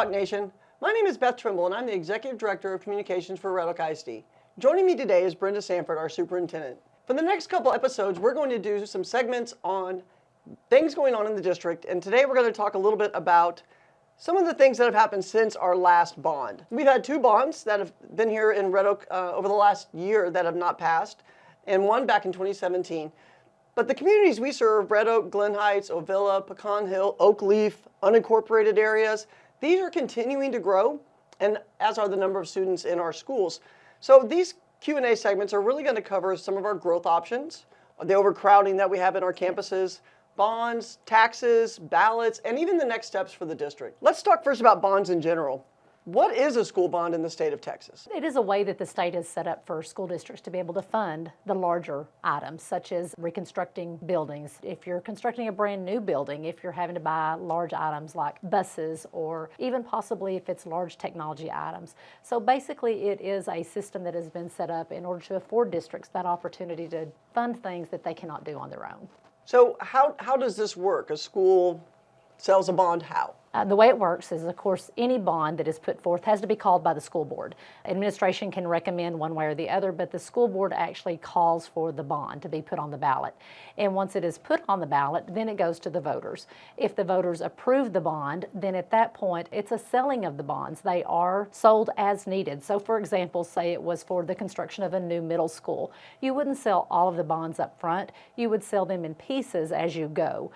Talk Nation. My name is Beth Trimble, and I'm the Executive Director of Communications for Red Oak ISD. Joining me today is Brenda Sanford, our Superintendent. For the next couple episodes, we're going to do some segments on things going on in the district, and today we're going to talk a little bit about some of the things that have happened since our last bond. We've had two bonds that have been here in Red Oak over the last year that have not passed, and one back in 2017. But the communities we serve, Red Oak, Glen Heights, Ovilla, Pecan Hill, Oak Leaf, unincorporated areas, these are continuing to grow, and as are the number of students in our schools. So these Q&A segments are really going to cover some of our growth options, the overcrowding that we have in our campuses, bonds, taxes, ballots, and even the next steps for the district. Let's talk first about bonds in general. What is a school bond in the state of Texas? It is a way that the state has set up for school districts to be able to fund the larger items, such as reconstructing buildings. If you're constructing a brand new building, if you're having to buy large items like buses, or even possibly if it's large technology items. So basically it is a system that has been set up in order to afford districts that opportunity to fund things that they cannot do on their own. So how does this work? A school sells a bond how? The way it works is, of course, any bond that is put forth has to be called by the school board. Administration can recommend one way or the other, but the school board actually calls for the bond to be put on the ballot. And once it is put on the ballot, then it goes to the voters. If the voters approve the bond, then at that point, it's a selling of the bonds. They are sold as needed. So, for example, say it was for the construction of a new middle school. You wouldn't sell all of the bonds up front. You would sell them in pieces as you go,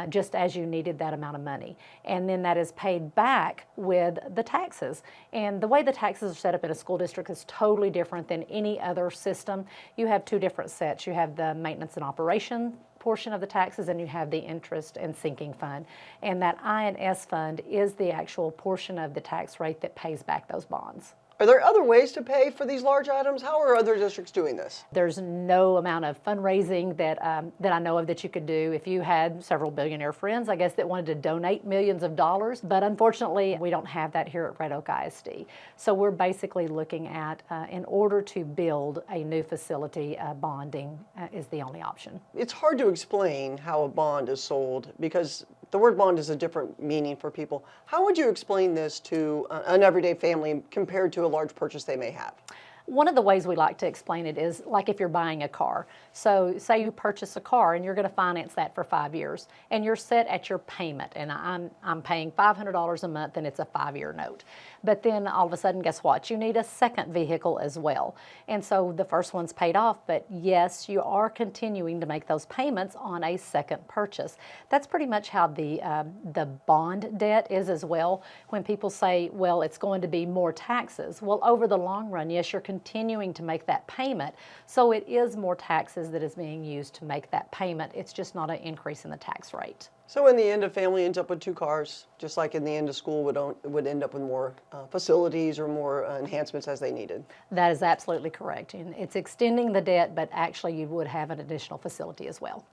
just as you needed that amount of money. And then that is paid back with the taxes. And the way the taxes are set up in a school district is totally different than any other system. You have two different sets. You have the maintenance and operation portion of the taxes, and you have the interest and sinking fund. And that I&S fund is the actual portion of the tax rate that pays back those bonds. Are there other ways to pay for these large items? How are other districts doing this? There's no amount of fundraising that I know of that you could do. If you had several billionaire friends, I guess, that wanted to donate millions of dollars, but unfortunately we don't have that here at Red Oak ISD. So we're basically looking at, in order to build a new facility, bonding is the only option. It's hard to explain how a bond is sold because the word bond is a different meaning for people. How would you explain this to an everyday family compared to a large purchase they may have? One of the ways we like to explain it is like if you're buying a car. So say you purchase a car and you're going to finance that for 5 years, and you're set at your payment, and I'm paying $500 a month, and it's a 5-year note. But then all of a sudden, guess what? You need a second vehicle as well. And so the first one's paid off, but yes, you are continuing to make those payments on a second purchase. That's pretty much how the bond debt is as well. When people say, well, it's going to be more taxes. Well, over the long run, yes, you're continuing to make that payment. So it is more taxes that is being used to make that payment. It's just not an increase in the tax rate. So in the end, a family ends up with two cars, just like in the end of school would end up with more facilities or more enhancements as they needed. That is absolutely correct. And it's extending the debt, but actually you would have an additional facility as well.